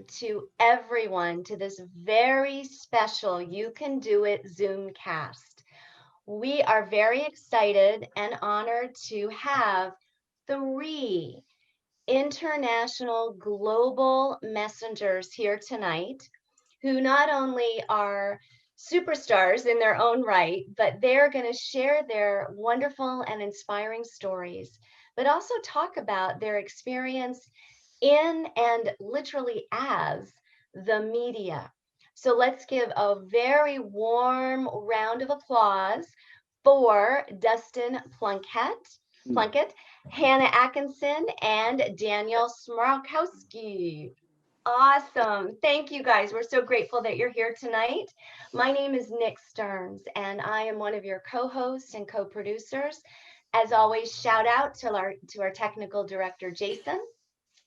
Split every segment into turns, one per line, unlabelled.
to everyone to this very special You Can Do It Zoom cast. We are very excited and honored to have three international global messengers here tonight who not only are superstars in their own right, but they're going to share their wonderful and inspiring stories, but also talk about their experience in and literally as the media. So let's give a very warm round of applause for Dustin Plunkett, Hannah Atkinson, and Daniel Smarkowski. Awesome. Thank you guys. We're so grateful that you're here tonight. My name is Nick Stearns, and I am one of your co-hosts and co-producers. As always, shout out to our technical director, Jason,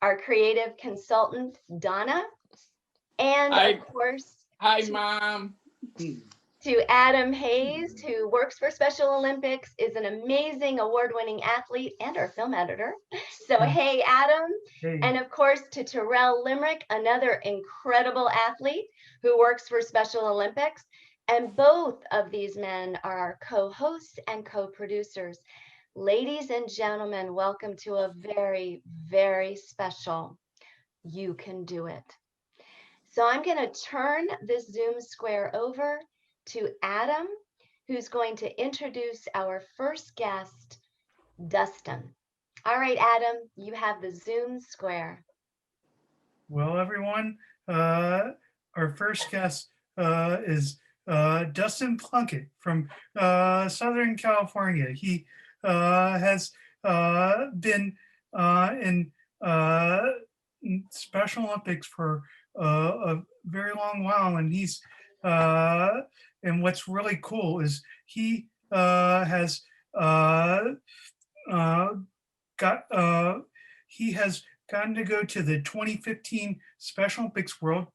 our creative consultant, Donna, and
Hi,
of course,
hi, Mom.
to Adam Hayes, who works for Special Olympics, is an amazing award-winning athlete and our film editor. So hey, Adam.
Hey.
And of course, to Terrell Limerick, another incredible athlete who works for Special Olympics. And both of these men are our co-hosts and co-producers. Ladies and gentlemen, welcome to a very, very special You Can Do It. So I'm going to turn this Zoom square over to Adam, who's going to introduce our first guest, Dustin. All right, Adam, you have the Zoom square.
Well, everyone, our first guest is Dustin Plunkett from Southern California. He has been in Special Olympics for a very long while, and he's and what's really cool is he has he has gotten to go to the 2015 Special Olympics World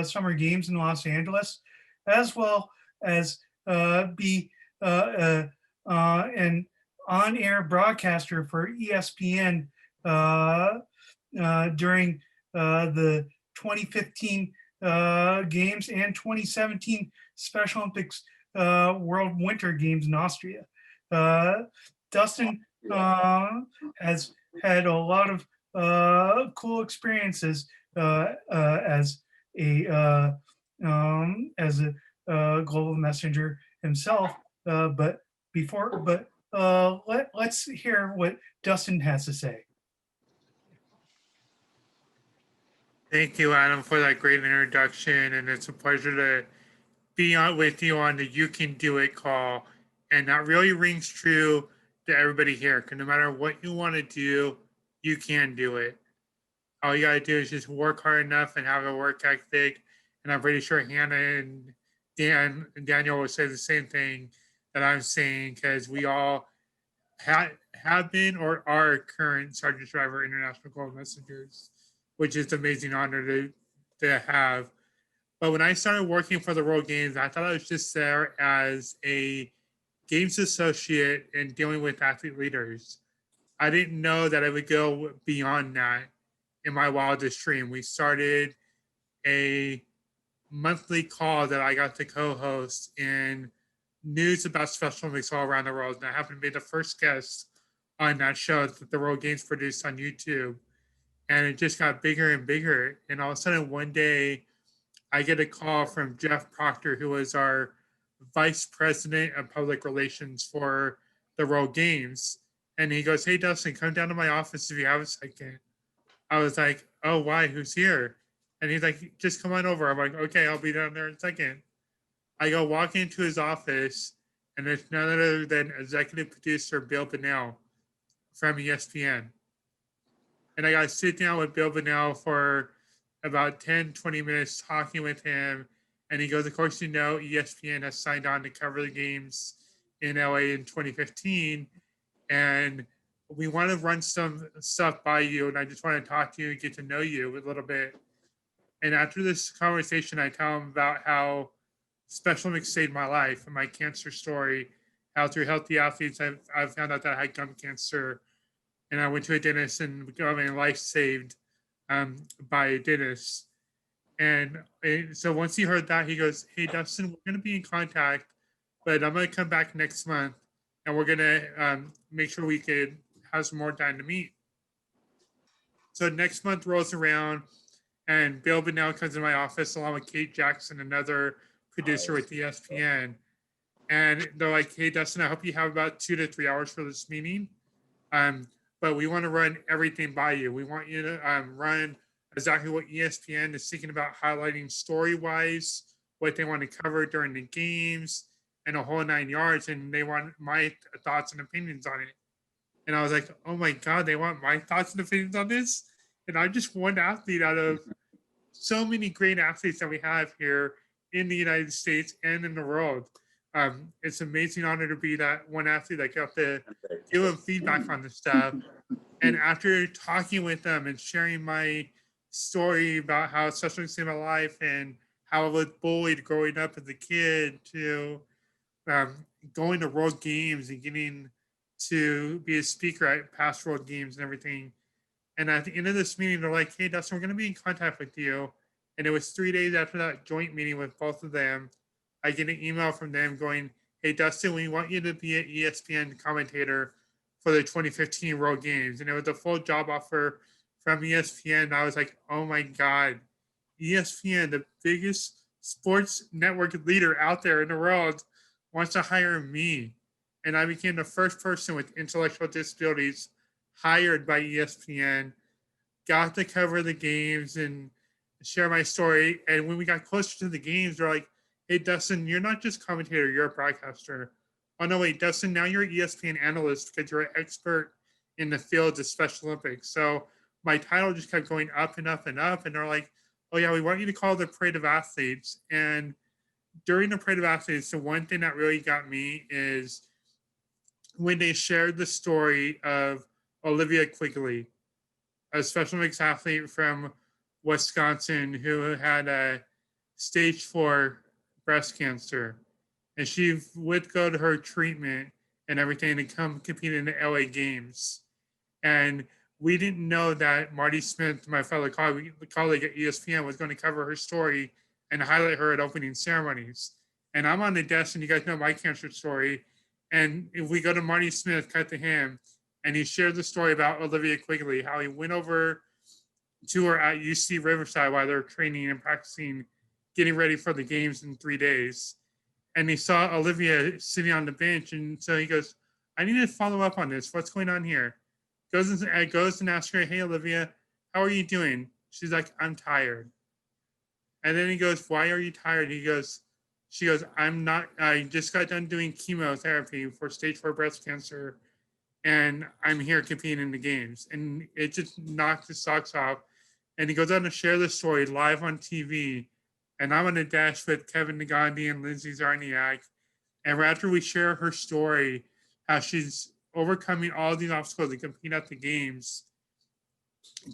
Summer Games in Los Angeles, as well as be an on-air broadcaster for ESPN during the 2015 Games and 2017 Special Olympics World Winter Games in Austria. Dustin has had a lot of cool experiences as a global messenger himself. Let's hear what Dustin has to say.
Thank you, Adam, for that great introduction, and it's a pleasure to be on with you on the You Can Do It call. And that really rings true to everybody here, because no matter what you want to do, you can do it. All you gotta do is just work hard enough and have a work ethic. And I'm pretty sure Hannah and Daniel will say the same thing that I'm saying, because we all have been or are current Sergeant Driver International Gold Messengers, which is an amazing honor to have. But when I started working for the World Games, I thought I was just there as a games associate and dealing with athlete leaders. I didn't know that I would go beyond that in my wildest dream. We started a monthly call that I got to co-host in news about Special Olympics all around the world. And I happened to be the first guest on that show that the World Games produced on YouTube. And it just got bigger and bigger. And all of a sudden, one day, I get a call from Jeff Proctor, who was our vice president of public relations for the World Games. And he goes, "Hey, Dustin, come down to my office if you have a second." I was like, "Oh, why? Who's here?" And he's like, "Just come on over." I'm like, "Okay, I'll be down there in a second." I go walk into his office, and it's none other than executive producer Bill Bonnell from ESPN. And I got to sit down with Bill Bonnell for about 10, 20 minutes talking with him. And he goes, "Of course, you know, ESPN has signed on to cover the games in LA in 2015. And we want to run some stuff by you. And I just want to talk to you and get to know you a little bit." And after this conversation, I tell him about how Special Olympics saved my life and my cancer story, how through Healthy Athletes, I've found out that I had gum cancer. And I went to a dentist and got my life saved by a dentist. And so once he heard that, he goes, "Hey, Dustin, we're going to be in contact, but I'm going to come back next month and we're going to make sure we could have some more time to meet." So next month rolls around and Bill Bennell comes in my office along with Kate Jackson, another producer with ESPN. And they're like, "Hey, Dustin, I hope you have about 2 to 3 hours for this meeting. But we want to run everything by you. We want you to run exactly what ESPN is thinking about highlighting story-wise, what they want to cover during the games, and a whole 9 yards. And they want my thoughts and opinions on it." And I was like, "Oh my God, they want my thoughts and opinions on this?" And I'm just one athlete out of so many great athletes that we have here in the United States and in the world. It's an amazing honor to be that one athlete that got to give them feedback on the stuff. And after talking with them and sharing my story about how special things in my life and how I was bullied growing up as a kid to going to world games and getting to be a speaker at past world games and everything. And at the end of this meeting, they're like, "Hey, Dustin, we're going to be in contact with you." And it was 3 days after that joint meeting with both of them. I get an email from them going, "Hey, Dustin, we want you to be an ESPN commentator for the 2015 World Games." And it was a full job offer from ESPN. I was like, "Oh my God, ESPN, the biggest sports network leader out there in the world, wants to hire me." And I became the first person with intellectual disabilities hired by ESPN, got to cover the games and share my story. And when we got closer to the games, they're like, "Hey, Dustin, you're not just commentator, you're a broadcaster." "Oh, no, wait, Dustin, now you're an ESPN analyst because you're an expert in the field of Special Olympics." So my title just kept going up and up and up. And they're like, "Oh, yeah, we want you to call the Parade of Athletes." And during the Parade of Athletes, the one thing that really got me is when they shared the story of Olivia Quigley, a Special Olympics athlete from Wisconsin who had a stage 4 breast cancer. And she would go to her treatment and everything to come compete in the LA Games. And we didn't know that Marty Smith, my fellow colleague at ESPN, was going to cover her story and highlight her at opening ceremonies. And I'm on the desk, and you guys know my cancer story. And if we go to Marty Smith, cut to him, and he shared the story about Olivia Quigley, how he went over to her at UC Riverside while they're training and practicing, getting ready for the games in 3 days. And he saw Olivia sitting on the bench. And so he goes, "I need to follow up on this. What's going on here?" Goes and asks her, "Hey, Olivia, how are you doing?" She's like, "I'm tired." And then he goes, "Why are you tired?" She goes, I just got done doing chemotherapy for stage 4 breast cancer, and I'm here competing in the games." And it just knocked his socks off. And he goes on to share the story live on TV. And I'm on the dash with Kevin Nagandi and Lindsay Zarniak. And after we share her story, how she's overcoming all these obstacles to compete at the games,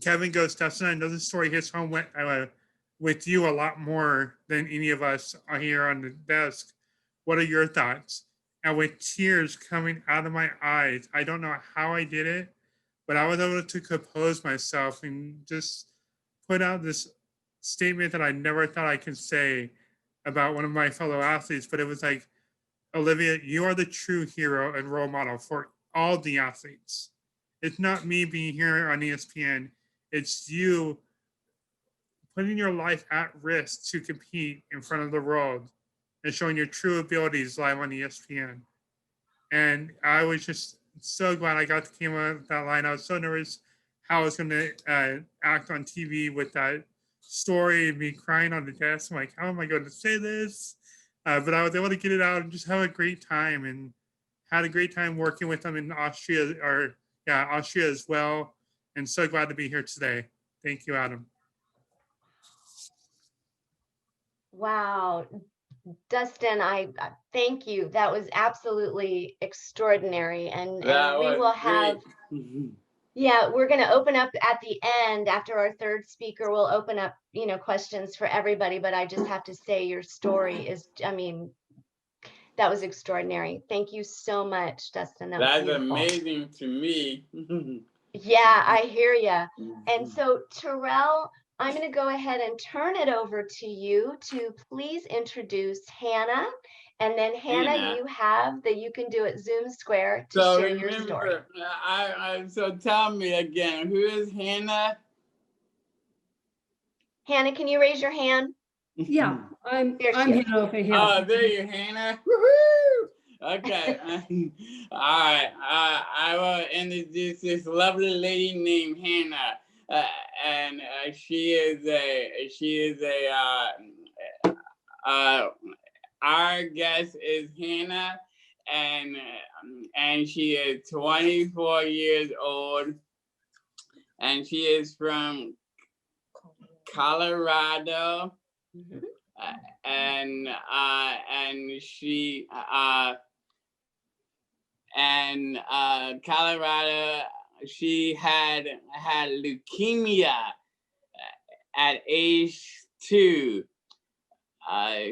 Kevin goes, "Dustin, I know this story hits home with you a lot more than any of us are here on the desk. What are your thoughts?" And with tears coming out of my eyes, I don't know how I did it, but I was able to compose myself and just put out this statement that I never thought I could say about one of my fellow athletes. But it was like, "Olivia, you are the true hero and role model for all the athletes. It's not me being here on ESPN. It's you putting your life at risk to compete in front of the world and showing your true abilities live on ESPN." And I was just so glad I got to came out with that line. I was so nervous how I was going to act on TV with that story and me crying on the desk. I'm like, "How am I going to say this?" But I was able to get it out and just have a great time, and had a great time working with them in Austria as well. And so glad to be here today. Thank you, Adam.
Wow. Dustin, I thank you. That was absolutely extraordinary. And
That
we
was
will have,
great.
yeah, we're going to open up at the end after our third speaker. We'll open up, questions for everybody. But I just have to say your story is, that was extraordinary. Thank you so much, Dustin. That was
That's
beautiful.
amazing to me.
Yeah, I hear you. And so, Terrell, I'm going to go ahead and turn it over to you to please introduce Hannah. And then Hannah, you have the You Can Do It Zoom Square to
So
share your story.
remember, so tell me again, who is Hannah?
Hannah, can you raise your hand?
Yeah, I'm
There she
I'm
is.
here over here.
Oh, there you, Hannah. Woohoo! Okay. All right. I will introduce this lovely lady named Hannah, and she is our guest is Hannah, and she is 24 years old, and she is from Colorado.
Mhm.
And she Colorado, she had leukemia at age 2.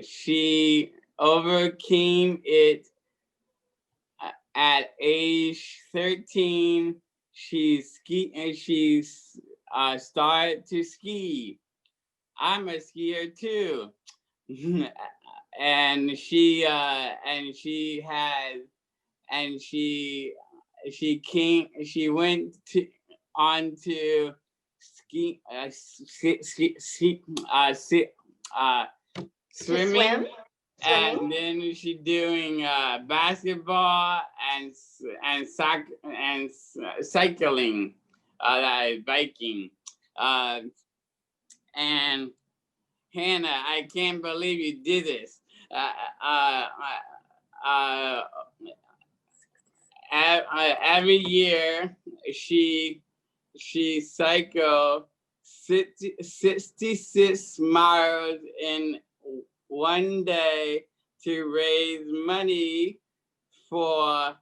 She overcame it at age 13. She started to ski. I'm a skier too. and she went on to ski, swimming, and then she doing basketball and soccer and cycling, biking, and Hannah, I can't believe you did this. Every year she cycled 66 miles in one day to raise money for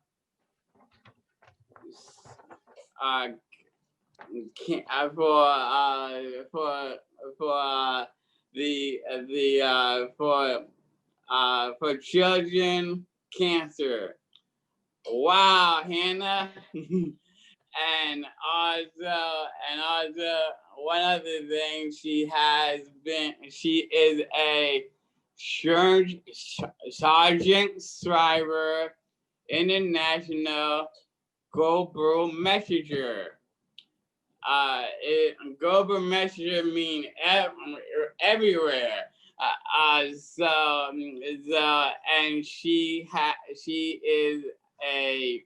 for children cancer. Wow, Hannah. and also one other thing, she is a sergeant striver, international global messenger. Global messenger mean everywhere. And she is a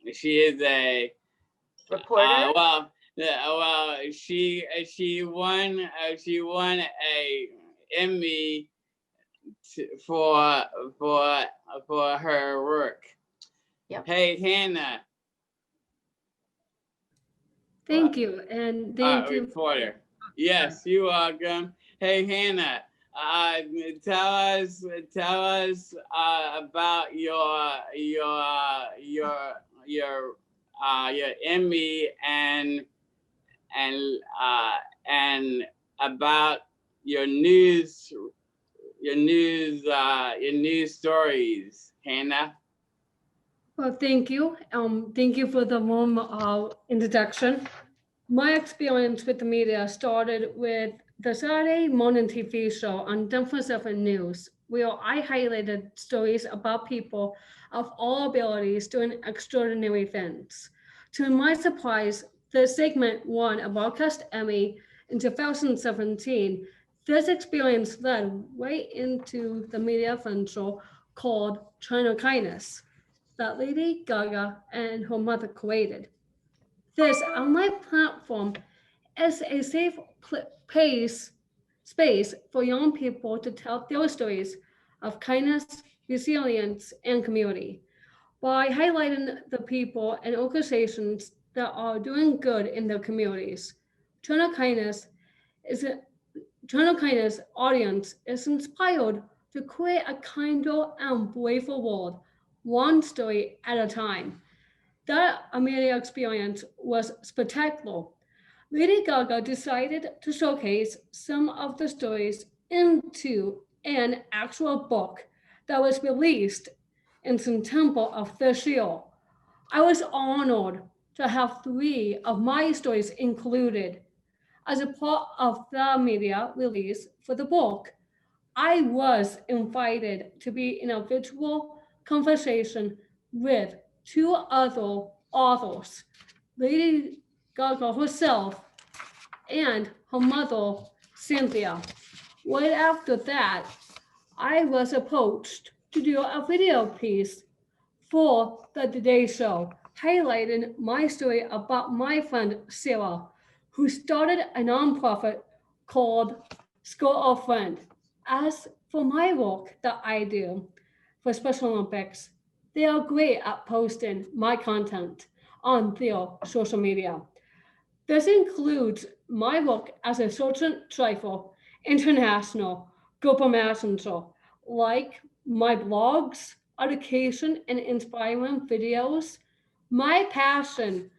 she is a
Reporter?
she won a Emmy for her work.
Yep.
Hey, Hannah.
Thank you, and thank you.
Reporter. Yes, you're welcome. Hey, Hannah. Tell us about your Emmy and about your news stories, Hannah.
Well, thank you. Thank you for the warm introduction. My experience with the media started with the Saturday morning TV show on Denver 7 News, where I highlighted stories about people of all abilities doing extraordinary things. To my surprise, the segment won a broadcast Emmy in 2017. This experience led right into the media fun show called China Kindness that Lady Gaga and her mother created. This online platform is a safe space for young people to tell their stories of kindness, resilience, and community by highlighting the people and organizations that are doing good in their communities. China Kindness is a China Kindness audience is inspired to create a kinder and braver world, one story at a time. That media experience was spectacular. Lady Gaga decided to showcase some of the stories into an actual book that was released in September of this year. I was honored to have 3 of my stories included. As a part of the media release for the book, I was invited to be in a virtual conversation with 2 other authors, Lady Gaga herself and her mother, Cynthia. Right after that, I was approached to do a video piece for the Today Show, highlighting my story about my friend Sarah, who started a nonprofit called School of Friend. As for my work that I do for Special Olympics, they are great at posting my content on their social media. This includes my work as a Sergeant Trifle International Global Messenger, like my blogs, education, and inspiring videos, my passion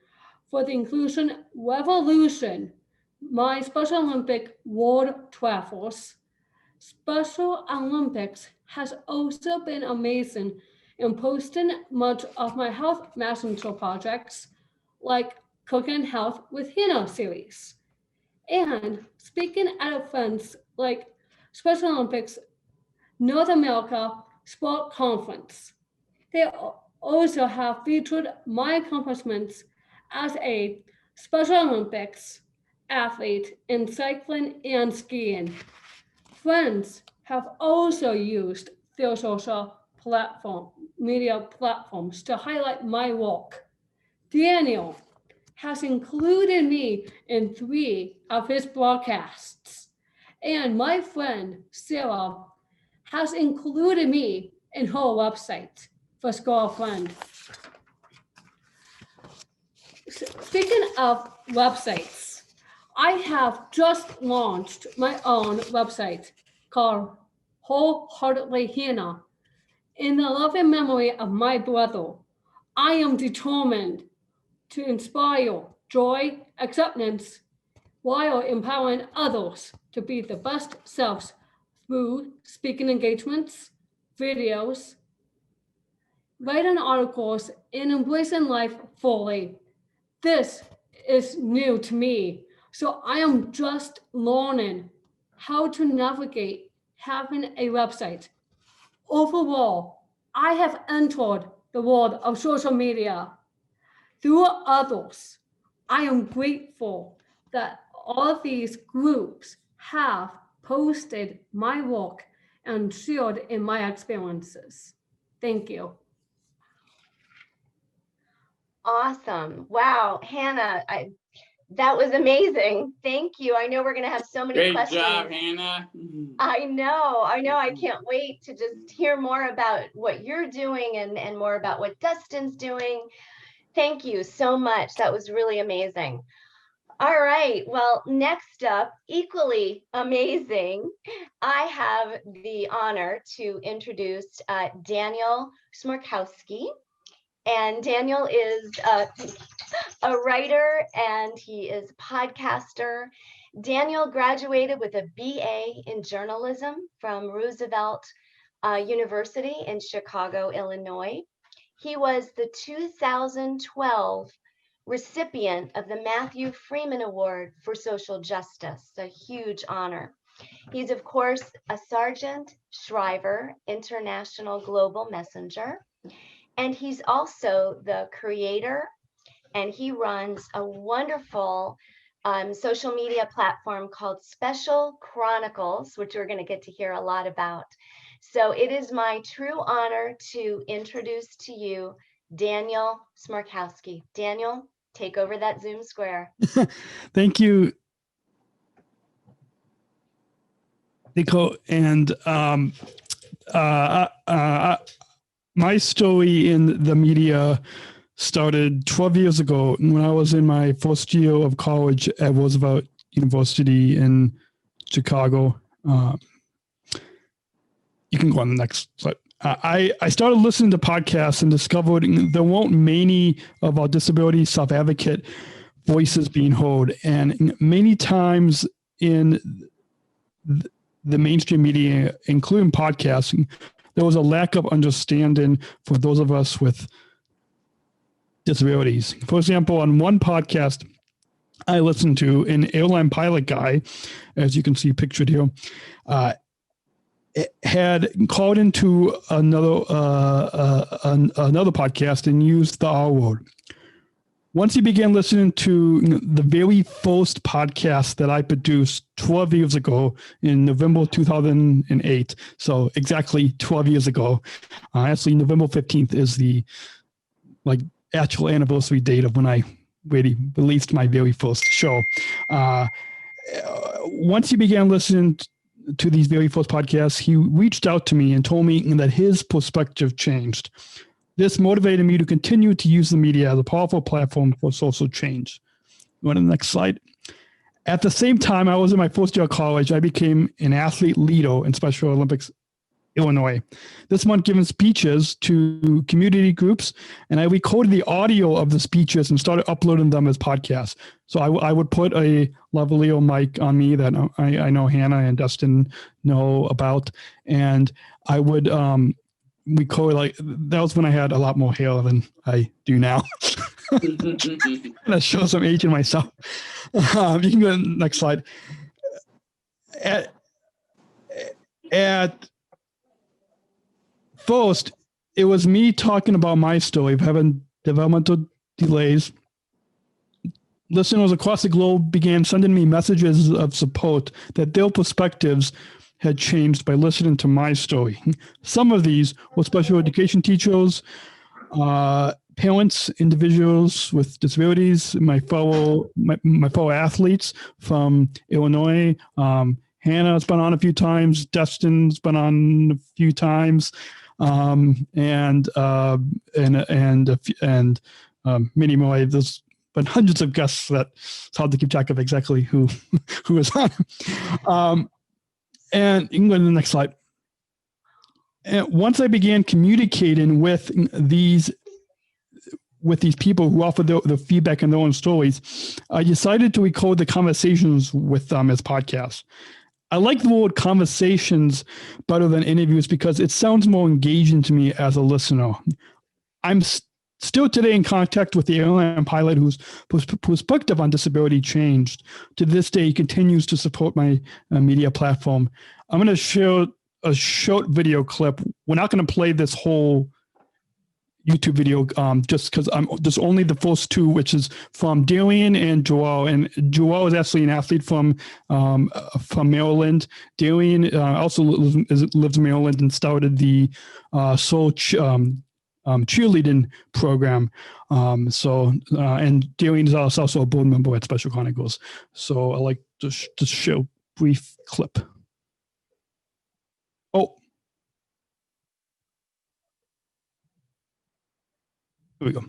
for the inclusion revolution, my Special Olympic World Travels. Special Olympics has also been amazing in posting much of my health messenger projects, like Cooking Health with Hannah series, and speaking at events like Special Olympics North America Sport Conference. They also have featured my accomplishments as a Special Olympics athlete in cycling and skiing. Friends have also used their social media platforms to highlight my work. Daniel has included me in 3 of his broadcasts, and my friend Sarah has included me in her website for School Friend. Speaking of websites, I have just launched my own website called Wholeheartedly Hannah. In the loving memory of my brother, I am determined to inspire joy, acceptance, while empowering others to be the best selves through speaking engagements, videos, writing articles, and embracing life fully. This is new to me, so I am just learning how to navigate having a website. Overall, I have entered the world of social media through others. I am grateful that all these groups have posted my work and shared in my experiences. Thank you.
Awesome. Wow, Hannah, that was amazing. Thank you. I know we're going to have so many
Great
questions.
job, Hannah.
I know. I can't wait to just hear more about what you're doing and more about what Dustin's doing. Thank you so much. That was really amazing. All right. Well, next up, equally amazing, I have the honor to introduce Daniel Smarkowski. And Daniel is a writer and he is a podcaster. Daniel graduated with a BA in journalism from Roosevelt University in Chicago, Illinois. He was the 2012 recipient of the Matthew Freeman Award for Social Justice, a huge honor. He's, of course, a Sergeant Shriver International Global Messenger, and he's also the creator, and he runs a wonderful social media platform called Special Chronicles, which we're going to get to hear a lot about. So it is my true honor to introduce to you Daniel Smarkowski. Daniel, take over that Zoom square.
Thank you, Nico. And my story in the media started 12 years ago when I was in my first year of college at Roosevelt University in Chicago. You can go on the next slide. I started listening to podcasts and discovered there weren't many of our disability self-advocate voices being heard. And many times in the mainstream media, including podcasting, there was a lack of understanding for those of us with disabilities. For example, on one podcast I listened to, an airline pilot guy, as you can see pictured here, had called into another podcast and used the R word. Once he began listening to the very first podcast that I produced 12 years ago in November 2008, so exactly 12 years ago, actually November 15th is the actual anniversary date of when I really released my very first show. Once he began listening to these very first podcasts, he reached out to me and told me that his perspective changed. This motivated me to continue to use the media as a powerful platform for social change. Go to the next slide. At the same time, I was in my first year of college. I became an athlete leader in Special Olympics Illinois. This month, giving speeches to community groups, and I recorded the audio of the speeches and started uploading them as podcasts. So I would put a lavalier mic on me that I know Hannah and Dustin know about, and I would record, that was when I had a lot more hair than I do now. That shows some age in myself. You can go to the next slide. At first, it was me talking about my story of having developmental delays. Listeners across the globe began sending me messages of support that their perspectives had changed by listening to my story. Some of these were special education teachers, parents, individuals with disabilities, my fellow athletes from Illinois. Hannah's been on a few times. Dustin's been on a few times. And many more. There's been hundreds of guests that it's hard to keep track of exactly who is on. And you can go to the next slide. And once I began communicating with these people who offered the feedback and their own stories, I decided to record the conversations with them as podcasts. I like the word conversations better than interviews because it sounds more engaging to me as a listener. I'm still today in contact with the airline pilot whose perspective on disability changed. To this day, he continues to support my media platform. I'm going to show a short video clip. We're not going to play this whole YouTube video just because there's only the first two, which is from Darian and Joel. And Joel is actually an athlete from Maryland. Darian also lives in Maryland and started the Soul cheerleading program. And Darian is also a board member at Special Chronicles. So I like to show a brief clip. Oh. Here we go.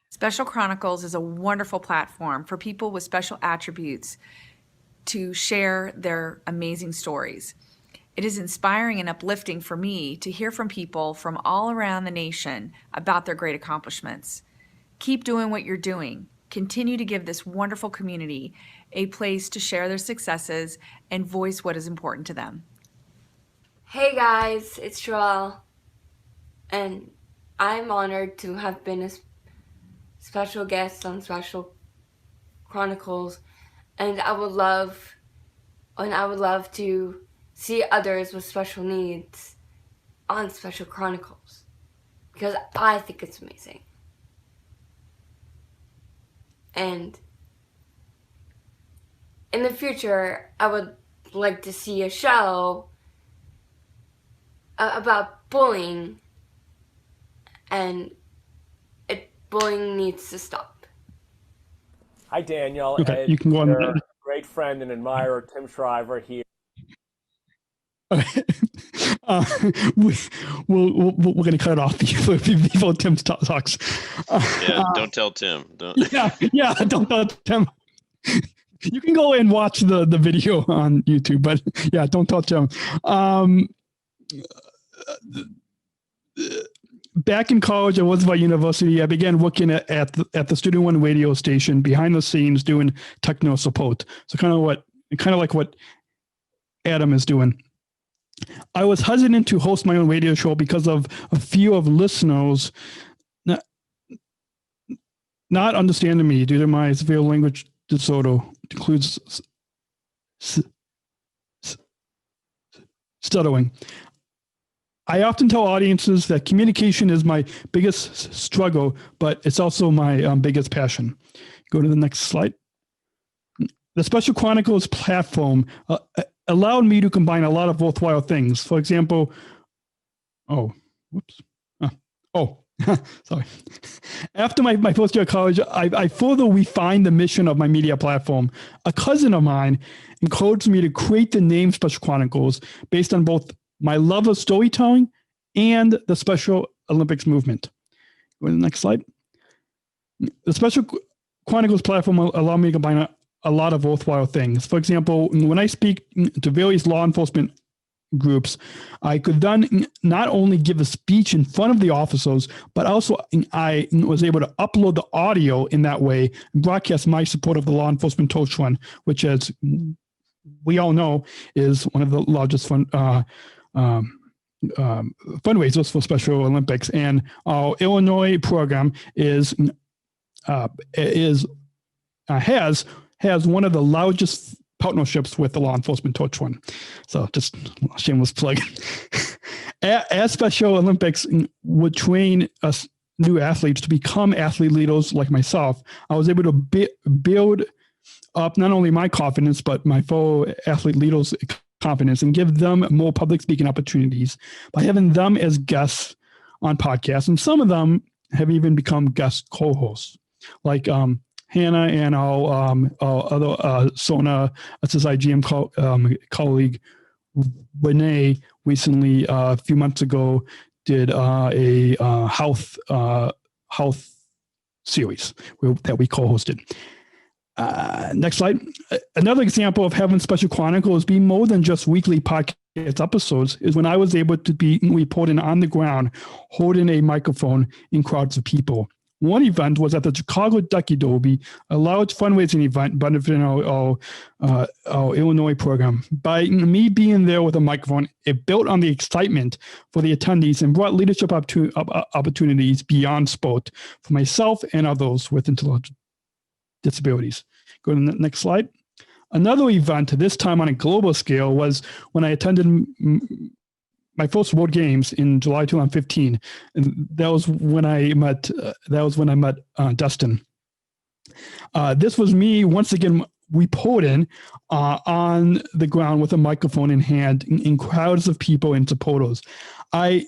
Special Chronicles is a wonderful platform for people with special attributes to share their amazing stories. It is inspiring and uplifting for me to hear from people from all around the nation about their great accomplishments. Keep doing what you're doing. Continue to give this wonderful community a place to share their successes and voice what is important to them.
Hey guys, it's Joelle. And I'm honored to have been a special guest on Special Chronicles, and I would love to see others with special needs on Special Chronicles because I think it's amazing. And in the future, I would like to see a show about bullying. And bullying needs to stop.
Hi, Daniel.
Okay,
and
you can go on.
your great friend and admirer, Tim Shriver, here.
Okay. We're going to cut it off before Tim talks.
Yeah, don't tell Tim. Don't.
Yeah, don't tell Tim. You can go and watch the video on YouTube, but yeah, don't touch them. Back in college, I was by university. I began working at the Student One radio station behind the scenes doing techno support. So kind of like what Adam is doing. I was hesitant to host my own radio show because of a few of listeners not understanding me due to my severe language disorder. It includes stuttering. I often tell audiences that communication is my biggest struggle, but it's also my biggest passion. Go to the next slide. The Special Chronicles platform allowed me to combine a lot of worthwhile things. For example, sorry. After my first year of college, I further refined the mission of my media platform. A cousin of mine encouraged me to create the name Special Chronicles based on both my love of storytelling and the Special Olympics movement. Go to the next slide. The Special Chronicles platform allowed me to combine a lot of worthwhile things. For example, when I speak to various law enforcement groups, I could then not only give a speech in front of the officers, but also I was able to upload the audio in that way and broadcast my support of the Law Enforcement Torch Run, which, as we all know, is one of the largest fundraisers for Special Olympics. And our Illinois program has one of the largest partnerships with the Law Enforcement Torch Run. So just a shameless plug. As Special Olympics would train us new athletes to become athlete leaders like myself, I was able to build up not only my confidence, but my fellow athlete leaders' confidence and give them more public speaking opportunities by having them as guests on podcasts. And some of them have even become guest co-hosts, like Hannah and our other SONA SSIGM colleague Renee recently, a few months ago, did a health series that we co-hosted. Next slide. Another example of having Special Chronicles be more than just weekly podcast episodes is when I was able to be reporting on the ground, holding a microphone in crowds of people. One event was at the Chicago Ducky Derby, a large fundraising event benefiting our Illinois program. By me being there with a microphone, it built on the excitement for the attendees and brought leadership opportunities beyond sport for myself and others with intellectual disabilities. Go to the next slide. Another event, this time on a global scale, was when I attended my first World Games in July 2015, and that was when I met Dustin. This was me once again reporting on the ground with a microphone in hand in crowds of people and supporters. I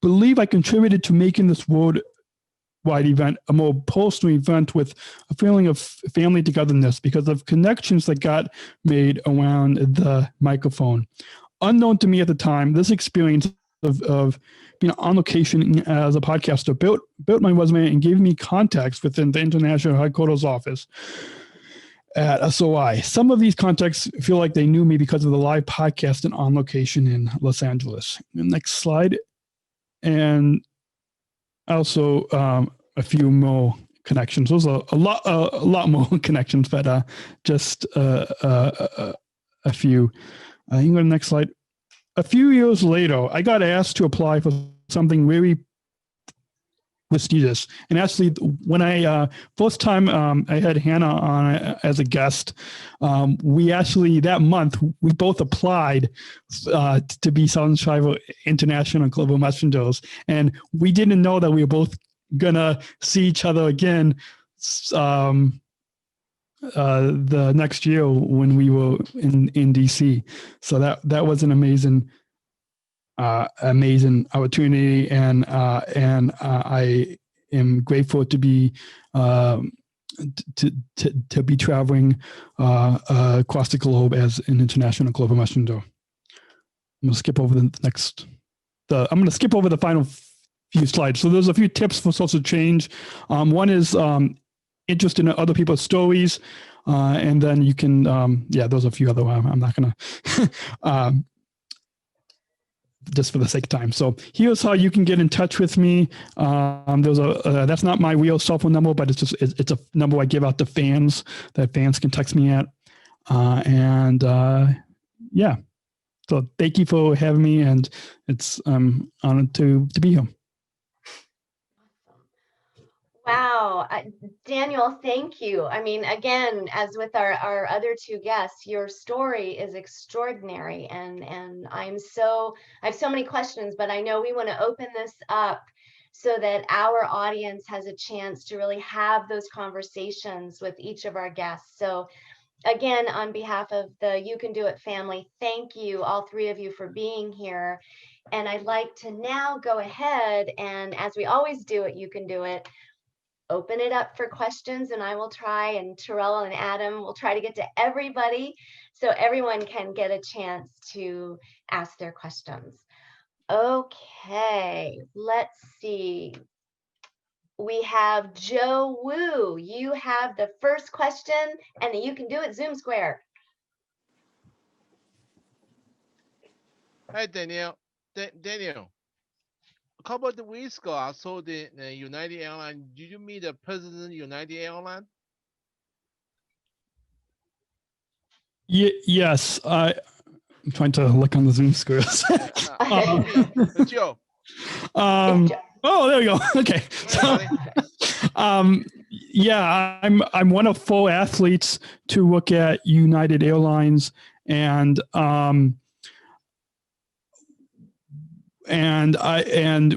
believe I contributed to making this worldwide event a more personal event with a feeling of family togetherness because of connections that got made around the microphone. Unknown to me at the time, this experience of being on location as a podcaster built my resume and gave me contacts within the international headquarters office at SOI. Some of these contacts feel like they knew me because of the live podcast and on location in Los Angeles. Next slide. And also a few more connections. Those are a lot more connections, but just a few. You can go to the next slide. A few years later, I got asked to apply for something very prestigious. And actually, when I first time I had Hannah on as a guest, we actually that month we both applied to be Southern Shriver International Global Messengers, and we didn't know that we were both gonna see each other again the next year when we were in DC. So that was an amazing opportunity, and I am grateful to be to be traveling across the globe as an international global messenger. I'm going to skip over the final few slides. So there's a few tips for social change. One is interest in other people's stories. And then you can, there's a few other, I'm not going to, just for the sake of time. So here's how you can get in touch with me. There's that's not my real cell phone number, but it's a number I give out to fans that fans can text me at. So thank you for having me, and it's honored to be here.
Wow. Daniel, thank you. I mean, again, as with our other two guests, your story is extraordinary. And I have so many questions, but I know we want to open this up so that our audience has a chance to really have those conversations with each of our guests. So again, on behalf of the You Can Do It family, thank you, all three of you, for being here. And I'd like to now go ahead and, as we always do at You Can Do It, open it up for questions, and I will try, and Terrell and Adam will try to get to everybody so everyone can get a chance to ask their questions. Okay, let's see. We have Joe Wu. You have the first question, and You Can Do It Zoom Square.
Hi, Daniel. Daniel, a couple of weeks ago, I saw the United Airlines. Did you meet the president of United Airlines?
Yes, I'm trying to look on the Zoom squares.
Joe.
Oh, there we go. Okay. So, I'm one of 4 athletes to work at United Airlines, and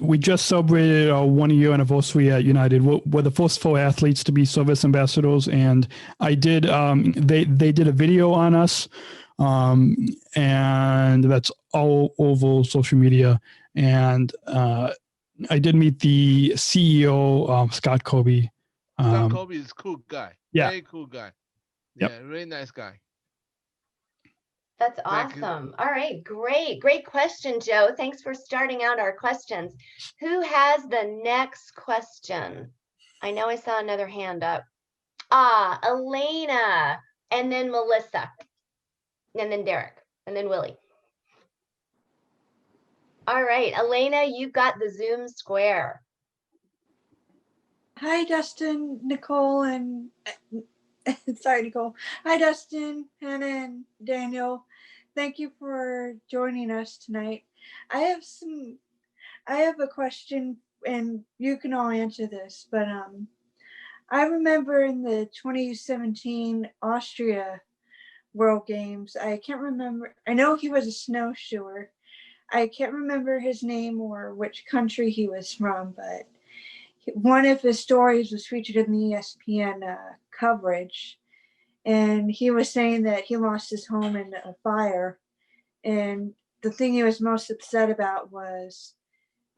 we just celebrated our 1-year anniversary at United. We're the first 4 athletes to be service ambassadors, and I did. They did a video on us, and that's all over social media. And I did meet the CEO, Scott Kobe.
Scott Kobe is a cool guy.
Yeah.
Very cool guy.
Yep.
Yeah, really nice guy.
That's awesome. All right, great question, Joe. Thanks for starting out our questions. Who has the next question? I know I saw another hand up. Elena, and then Melissa, and then Derek, and then Willie. All right, Elena, you've got the Zoom square.
Hi, Dustin, Nicole, and sorry, Nicole. Hi, Dustin, Hannah, and Daniel. Thank you for joining us tonight. I have a question, and you can all answer this, but I remember in the 2017 Austria World Games, I can't remember, I know he was a snowshoer. I can't remember his name or which country he was from, but one of his stories was featured in the ESPN coverage. And he was saying that he lost his home in a fire. And the thing he was most upset about was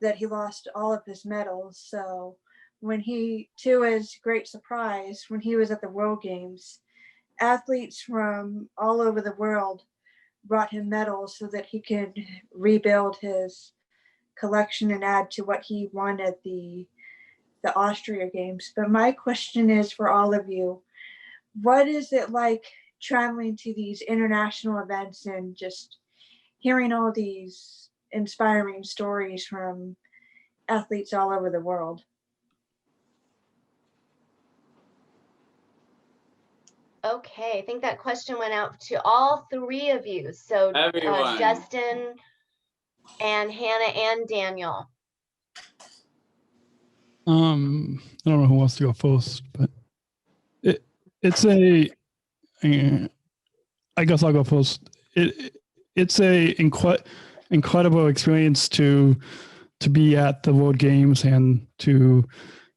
that he lost all of his medals. So when he, to his great surprise, when he was at the World Games, athletes from all over the world brought him medals so that he could rebuild his collection and add to what he won at the Austria Games. But my question is for all of you, what is it like traveling to these international events and just hearing all these inspiring stories from athletes all over the world?
Okay, I think that question went out to all 3 of you. So Dustin and Hannah and Daniel.
I don't know who wants to go first, but it's a. I guess I'll go first. It's a incredible experience to be at the World Games and to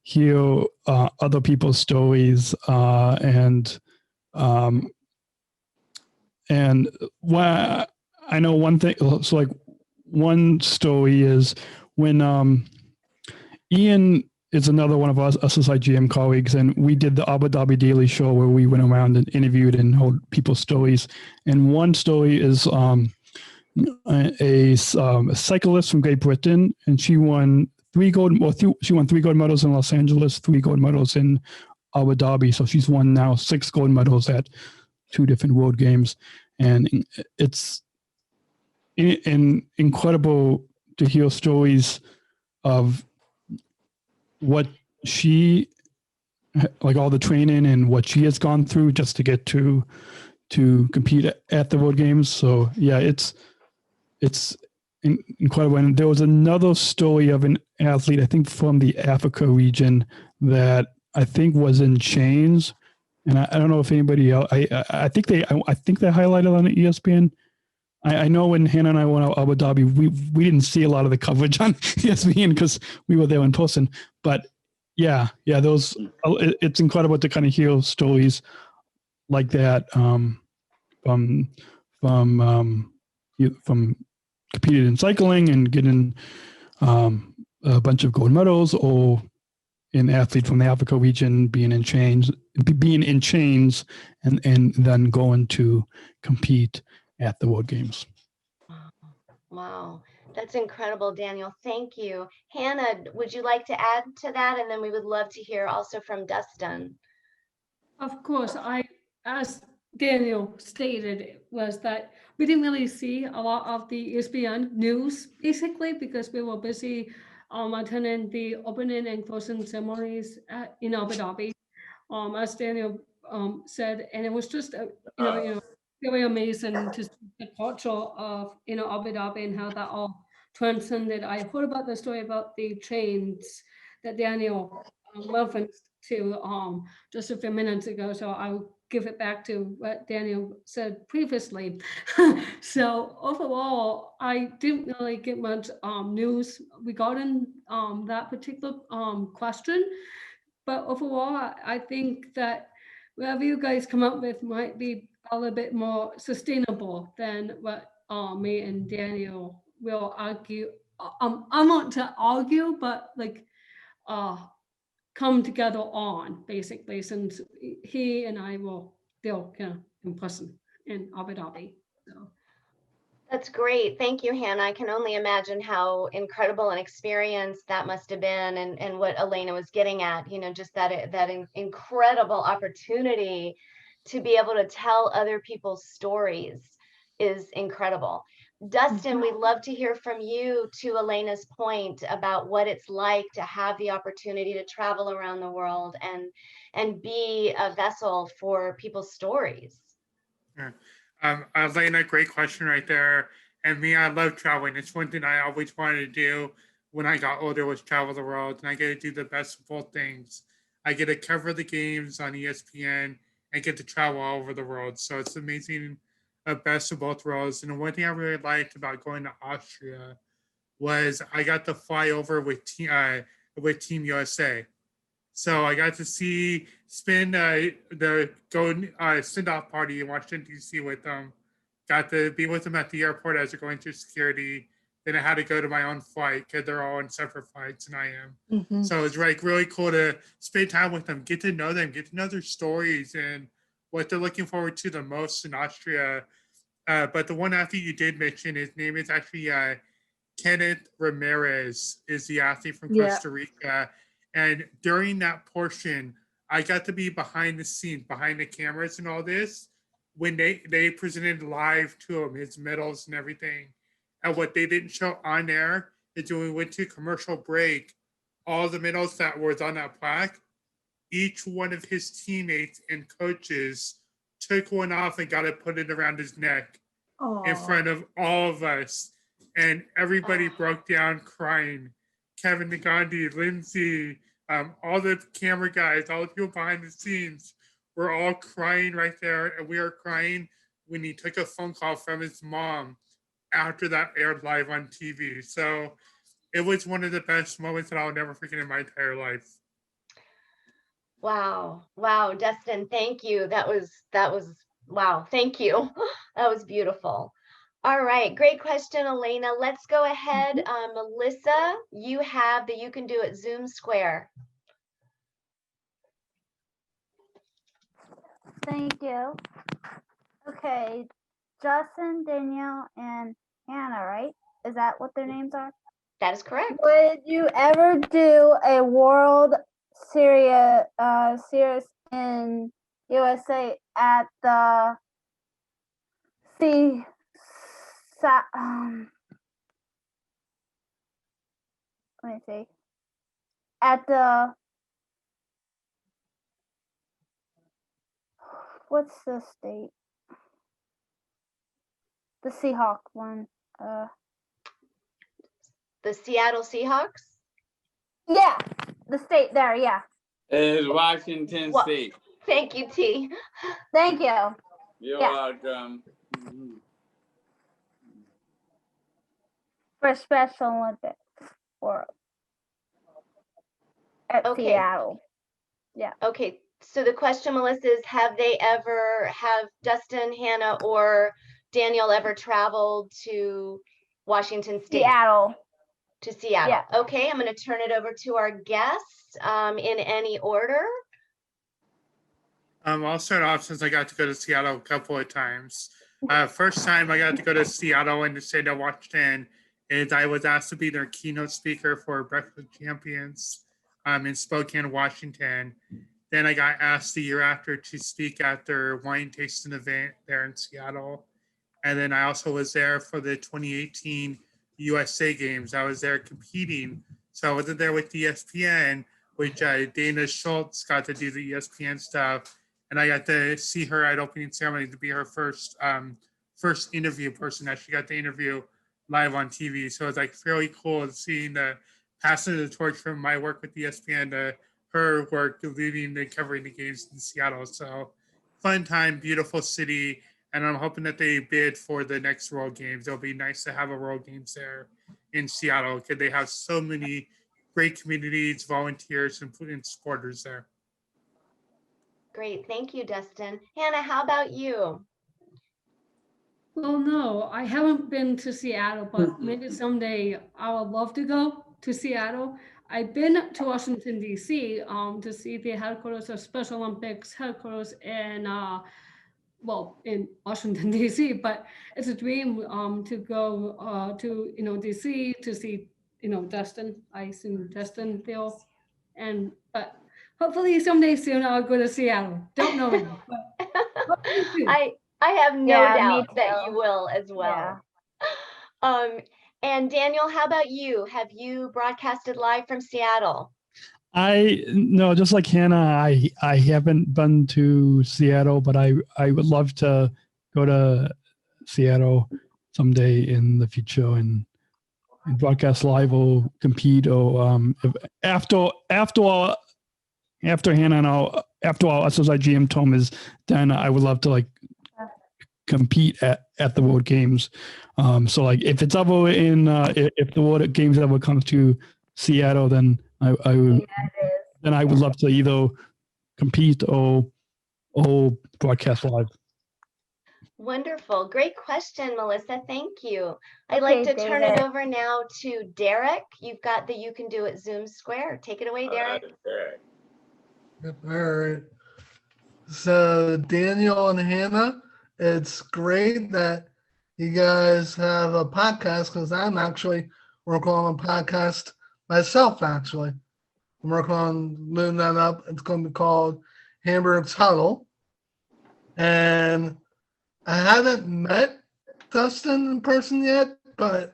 hear other people's stories and I know one thing. So like one story is when Ian is another one of us SSIGM colleagues, and we did the Abu Dhabi Daily Show where we went around and interviewed and told people's stories. And one story is a cyclist from Great Britain, and she won 3 gold medals in Los Angeles, 3 gold medals in Abu Dhabi. So she's won now 6 gold medals at 2 different world games. And it's incredible to hear stories of what she, like all the training and what she has gone through just to get to compete at the world games. So yeah, it's incredible. And there was another story of an athlete, I think from the Africa region, that I think was in chains. And I don't know if anybody else, I think they highlighted on the ESPN. I know when Hannah and I went to Abu Dhabi, we didn't see a lot of the coverage on ESPN because we were there in person. But yeah, it's incredible to kind of hear stories like that from competed in cycling and getting a bunch of gold medals, or an athlete from the Africa region being in chains and then going to compete at the World Games.
Wow, that's incredible, Daniel. Thank you. Hannah, would you like to add to that? And then we would love to hear also from Dustin.
Of course, as Daniel stated, was that we didn't really see a lot of the ESPN news, basically, because we were busy attending the opening and closing ceremonies in Abu Dhabi, as Daniel said, and it was just very amazing to see the culture of Abu Dhabi and how that all transcended. I heard about the story about the trains that Daniel referenced to just a few minutes ago, so I'll give it back to what Daniel said previously. So overall, I didn't really get much news regarding that particular question, but overall, I think that whatever you guys come up with might be a little bit more sustainable than what me and Daniel will argue. I want to argue, but like come together on, basically, since he and I will still kind of in person in Abu Dhabi. So.
That's great. Thank you, Hannah. I can only imagine how incredible an experience that must have been, and what Elena was getting at, just that incredible opportunity to be able to tell other people's stories is incredible. Dustin, we'd love to hear from you to Elena's point about what it's like to have the opportunity to travel around the world and be a vessel for people's stories.
Yeah. Elena, great question right there. And me, I love traveling. It's one thing I always wanted to do when I got older, was travel the world. And I get to do the best of both things. I get to cover the games on ESPN and get to travel all over the world. So it's amazing, best of both worlds. And one thing I really liked about going to Austria was I got to fly over with Team USA. So I got to spend the send-off party in Washington, D.C. with them. Got to be with them at the airport as they're going through security. Then I had to go to my own flight because they're all on separate flights and I am. Mm-hmm. So it's like really cool to spend time with them, get to know them, get to know their stories and what they're looking forward to the most in Austria. But the one athlete you did mention, his name is actually Kenneth Ramirez, is the athlete from Costa Rica. And during that portion, I got to be behind the scenes, behind the cameras and all this, when they presented live to him his medals and everything. And what they didn't show on air is when we went to commercial break, all the medals that was on that plaque, each one of his teammates and coaches took one off and got to put it around his neck in front of all of us. And everybody broke down crying. Kevin Nagandi, Lindsay, all the camera guys, all the people behind the scenes were all crying right there. And we were crying when he took a phone call from his mom after that aired live on TV. So it was one of the best moments that I'll never forget in my entire life.
Wow. Dustin, thank you. That was wow. Thank you. That was beautiful. All right. Great question, Elena. Let's go ahead. Melissa, you have the You Can Do It Zoom Square.
Thank you. Okay. Justin, Danielle, and Hannah, right? Is that what their names are?
That is correct.
Would you ever do a world series in USA at the sea. Let me see. At the what's the state? The Seahawk one.
The Seattle Seahawks?
Yeah, the state there. Yeah.
It is Washington
What?
State.
Thank you, T.
Thank you.
You're
Yeah.
welcome.
For Special Olympics or at
Okay.
Seattle. Yeah.
Okay, so the question, Melissa, is have Dustin, Hannah, or Daniel ever traveled to Washington State?
Seattle.
To Seattle.
Yeah.
Okay, I'm going to turn it over to our guests in any order.
I'll start off since I got to go to Seattle a couple of times. First time I got to go to Seattle in the state of Washington is I was asked to be their keynote speaker for Breakfast of Champions in Spokane, Washington. Then I got asked the year after to speak at their wine tasting event there in Seattle. And then I also was there for the 2018 USA Games. I was there competing. So I wasn't there with ESPN, which Dana Schultz got to do the ESPN stuff. And I got to see her at opening ceremony to be her first interview person that she got to interview live on TV. So it was like fairly cool seeing the passing of the torch from my work with ESPN to her work leading and covering the games in Seattle. So fun time, beautiful city. And I'm hoping that they bid for the next World Games. It'll be nice to have a World Games there in Seattle because they have so many great communities, volunteers, and supporters there.
Great, thank you, Dustin. Hannah, how about you?
Well, no, I haven't been to Seattle, but maybe someday I would love to go to Seattle. I've been to Washington, D.C. To see the headquarters of Special Olympics headquarters in Washington, D.C., but it's a dream to go to D.C. to see, Dustin. I assume Dustin Bill. But hopefully someday soon I'll go to Seattle. Don't know when, but hopefully soon.
I have no
Yeah, me
doubt that
too.
you will as well. And Daniel, how about you? Have you broadcasted live from Seattle?
No, just like Hannah, I haven't been to Seattle, but I would love to go to Seattle someday in the future and broadcast live or compete or after Hannah and after all SSIGM Tom is done, I would love to compete at the World Games. So if it's ever if the World Games ever comes to Seattle, then I would love to either compete or broadcast live.
Wonderful. Great question, Melissa. Thank you. I'd like to turn it over now to Derek. You've got the You Can Do It Zoom Square. Take it away, Derek.
All right. So Daniel and Hannah, it's great that you guys have a podcast because I'm actually working on a podcast myself, actually. I'm working on moving that up. It's going to be called Hamburg's Huddle. And I haven't met Dustin in person yet, but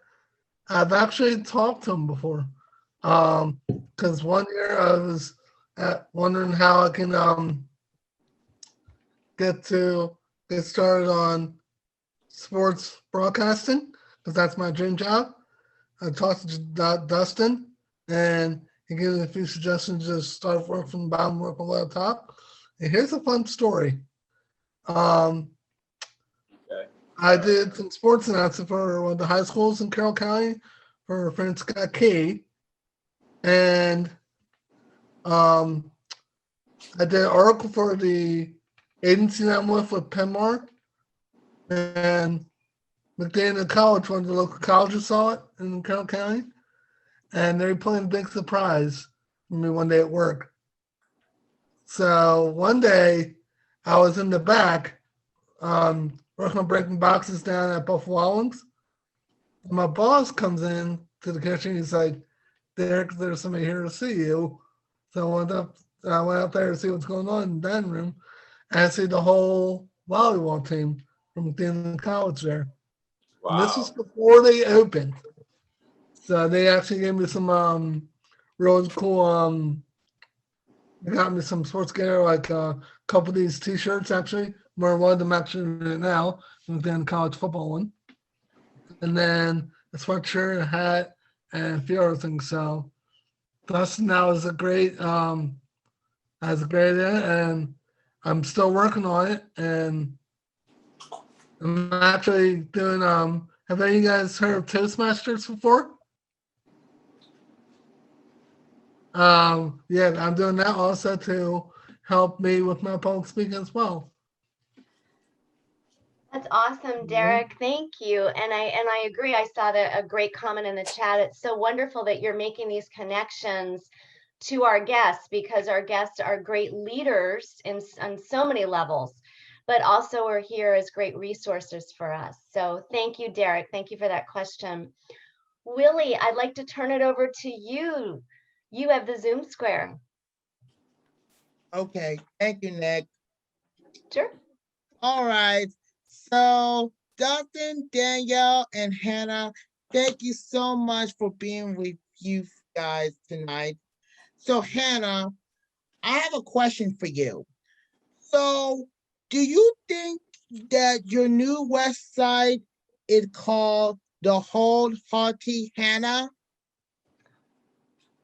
I've actually talked to him before. Because one year I was wondering how I can get started on sports broadcasting, because that's my dream job. I talked to Dustin, and he gave me a few suggestions to start work from the bottom, work on the top. And here's a fun story. I did some sports announcing for one of the high schools in Carroll County for Francisco K. And I did an article for the agency that I'm with Penmark. And McDaniel College, one of the local colleges, saw it in Carroll County. And they were playing a big surprise for me one day at work. So one day I was in the back working on breaking boxes down at Buffalo Wallings. And my boss comes in to the kitchen. He's like, Derek, there's somebody here to see you. So I went up there to see what's going on in the dining room and see the whole volleyball team from within the college there. And this was before they opened. So they actually gave me some really cool they got me some sports gear, like a couple of these t-shirts actually. We're one of them actually right now, within the college football one. And then a sweatshirt, a hat, and a few other things. So Dustin now is a great idea, and I'm still working on it. And I'm actually doing have any of you guys heard of Toastmasters before? Yeah, I'm doing that also to help me with my public speaking as well.
That's awesome, Derek. Thank you. And I agree. I saw a great comment in the chat. It's so wonderful that you're making these connections to our guests, because our guests are great leaders on so many levels, but also are here as great resources for us. So thank you, Derek. Thank you for that question. Willie, I'd like to turn it over to you. You have the Zoom square.
Okay, thank you, Nick.
Sure.
All right. So, Dustin, Danielle, and Hannah, thank you so much for being with you guys tonight. So, Hannah, I have a question for you. So, do you think that your new website is called The Wholehearted Hannah?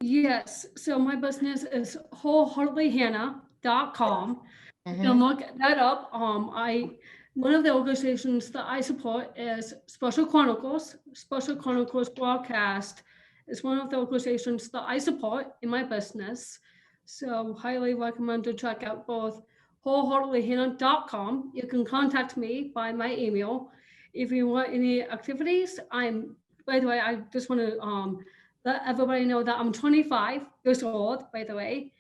Yes, so my business is wholeheartedlyhannah.com. You can look that up. One of the organizations that I support is Special Chronicles. Special Chronicles Broadcast is one of the organizations that I support in my business. So highly recommend to check out both wholeheartedlyhannah.com. You can contact me by my email. If you want any activities, by the way, I just want to let everybody know that I'm 25 years old, by the way.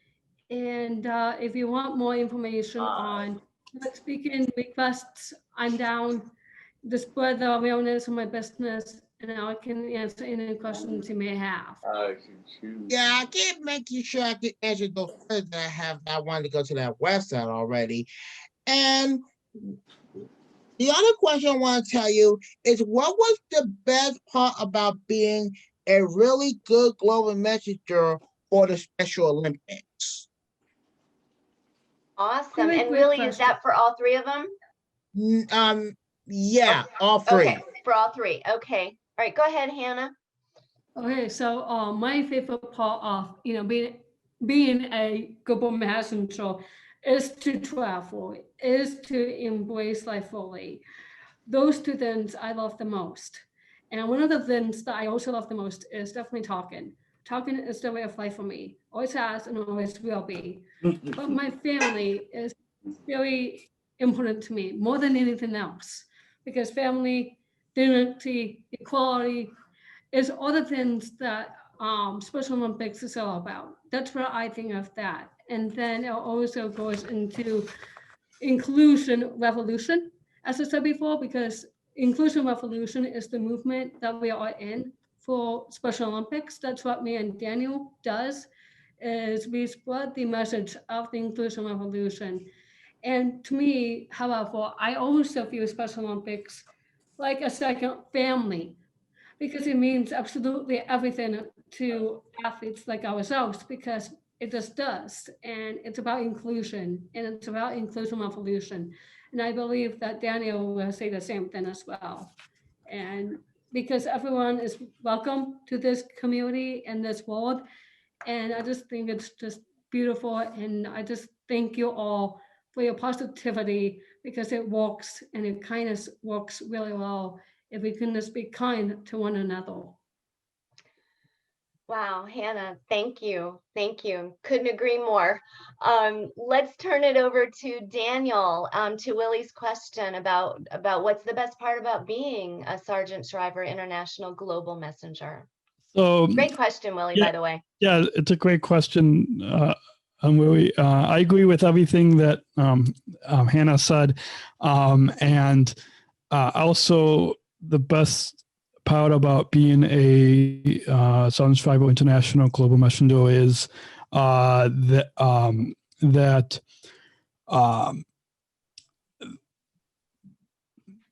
And if you want more information on speaking requests, I'm down to spread the awareness of my business, and I can answer any questions you may have.
Yeah, I can't make sure I can answer those questions that I wanted to go to that website already. And the other question I want to tell you is, what was the best part about being a really good global messenger for the Special Olympics?
Awesome. And Willie, is that for all three of them?
Yeah, all three.
Okay, for all three. Okay. All right, go ahead, Hannah.
Okay, so my favorite part of being a global messenger is to travel, is to embrace life fully. Those two things I love the most. And one of the things that I also love the most is definitely talking. Talking is the way of life for me. Always has and always will be. But my family is very important to me, more than anything else, because family, dignity, equality is all the things that Special Olympics is all about. That's what I think of that. And then it also goes into inclusion revolution, as I said before, because inclusion revolution is the movement that we are in for Special Olympics. That's what me and Daniel does, is we spread the message of the inclusion revolution. And to me, however, I also view Special Olympics like a second family, because it means absolutely everything to athletes like ourselves, because it just does. And it's about inclusion, and it's about inclusion revolution. And I believe that Daniel will say the same thing as well. And because everyone is welcome to this community and this world. And I just think it's just beautiful. And I just thank you all for your positivity, because it works, and it kindness works really well if we can just be kind to one another.
Wow, Hannah, thank you. Thank you. Couldn't agree more. Let's turn it over to Daniel, to Willie's question about what's the best part about being a Sargent Shriver International Global Messenger.
So
great question, Willie,
yeah,
by the way.
Yeah, it's a great question. Willie, I agree with everything that Hannah said. And also the best part about being a Sargent Shriver International Global Messenger is that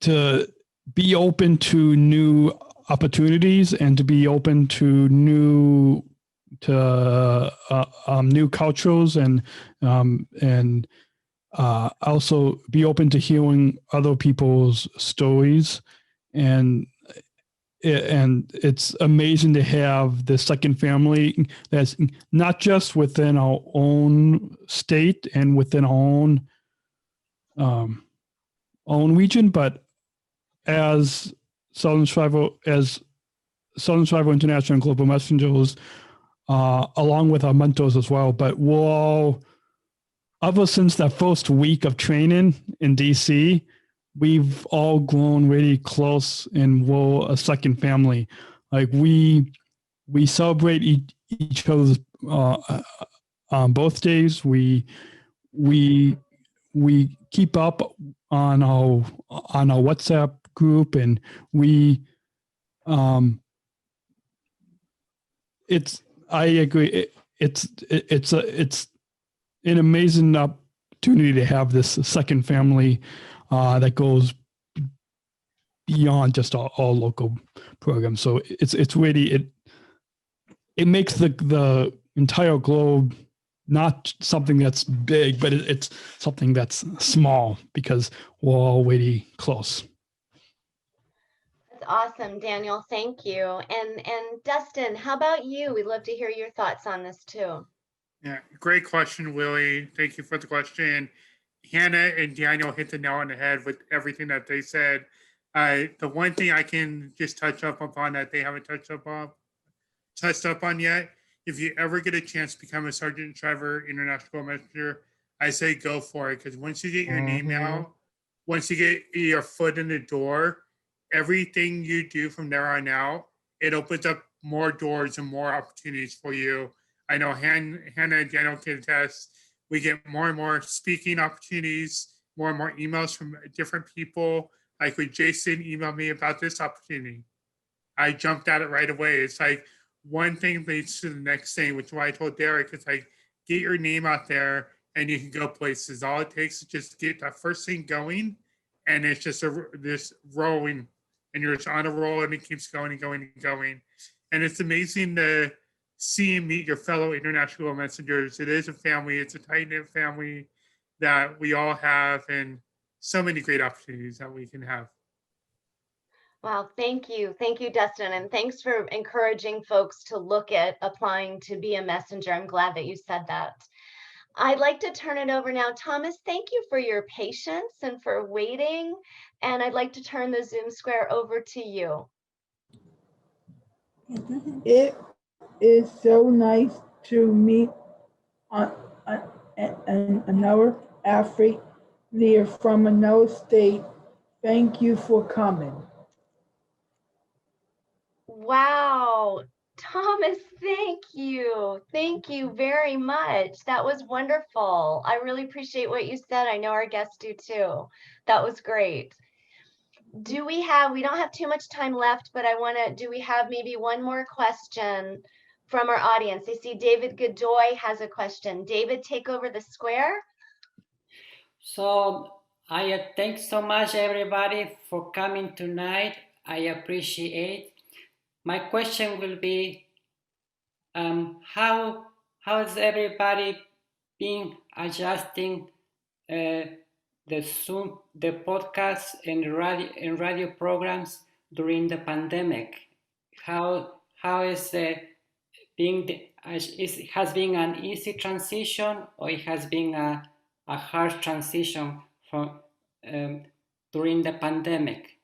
to be open to new opportunities and to be open to new cultures and also be open to hearing other people's stories. And it's amazing to have the second family that's not just within our own state and within our own region, but as Southern Survival International and Global Messengers, along with our mentors as well. But we're all, ever since that first week of training in DC, we've all grown really close and we're a second family. Like we celebrate each other's birthdays. We keep up on our WhatsApp group, and I agree. It's an amazing opportunity to have this second family that goes beyond just our local program. So it's really it makes the entire globe not something that's big, but it's something that's small because we're all really close.
That's awesome, Daniel. Thank you. And Dustin, how about you? We'd love to hear your thoughts on this too.
Yeah, great question, Willie. Thank you for the question. Hannah and Daniel hit the nail on the head with everything that they said. The one thing I can just touch up upon that they haven't touched up on yet, if you ever get a chance to become a Sergeant Trevor International Messenger, I say go for it, because once you get your name out, once you get your foot in the door, everything you do from there on out, it opens up more doors and more opportunities for you. I know Hannah and Daniel can attest, we get more and more speaking opportunities, more and more emails from different people. Like when Jason emailed me about this opportunity, I jumped at it right away. It's like one thing leads to the next thing, which is why I told Derek, it's like, get your name out there and you can go places. All it takes is just get that first thing going, and it's just this rolling, and you're just on a roll, and it keeps going and going and going. And it's amazing to see and meet your fellow international messengers. It is a family. It's a tight-knit family that we all have, and so many great opportunities that we can have.
Wow, thank you. Thank you, Dustin. And thanks for encouraging folks to look at applying to be a messenger. I'm glad that you said that. I'd like to turn it over now. Thomas, thank you for your patience and for waiting. And I'd like to turn the Zoom Square over to you.
It is so nice to meet another athlete leader from another state. Thank you for coming.
Wow, Thomas, thank you. Thank you very much. That was wonderful. I really appreciate what you said. I know our guests do too. That was great. We don't have too much time left, but do we have maybe one more question from our audience? I see David Godoy has a question. David, take over the square.
So I thank so much everybody for coming tonight. I appreciate. My question will be, how is everybody been adjusting the Zoom, the podcasts and radio programs during the pandemic? How is has been an easy transition, or it has been a hard transition from during the pandemic?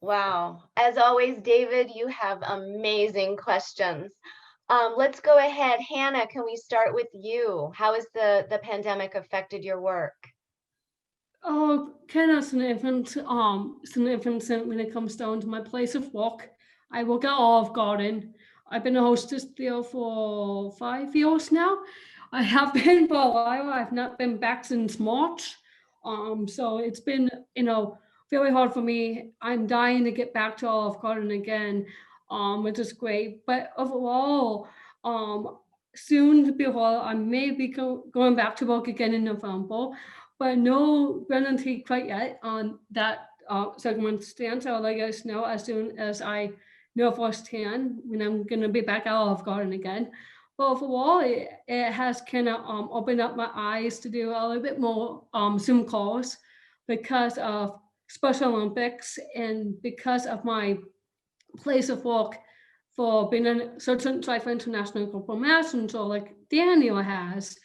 Wow. As always, David, you have amazing questions. Let's go ahead. Hannah, can we start with you? How has the pandemic affected your work?
Oh, kind of significant when it comes down to my place of work. I work at Olive Garden. I've been a hostess there for 5 years now. I have been for a while. I've not been back since March. So it's been, very hard for me. I'm dying to get back to Olive Garden again, which is great. But overall, soon before I may be going back to work again in November, but no guarantee quite yet on that circumstance. I'll let you guys know as soon as I know firsthand when I'm going to be back at Olive Garden again. But overall, it has kind of opened up my eyes to do a little bit more Zoom calls because of Special Olympics and because of my place of work for being a certified for international global marathon, so like Daniel has.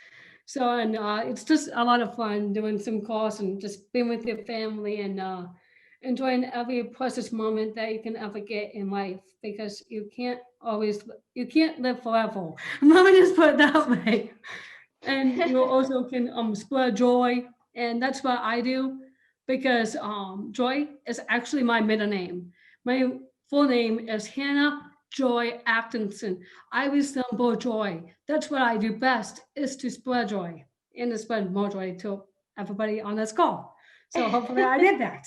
So, and it's just a lot of fun doing some calls and just being with your family and enjoying every precious moment that you can ever get in life, because you can't live forever. Let me just put it that way. And you also can spread joy, and that's what I do, because Joy is actually my middle name. My full name is Hannah Joy Atkinson. I resemble joy. That's what I do best, is to spread joy and to spread more joy to everybody on this call. So hopefully I did that.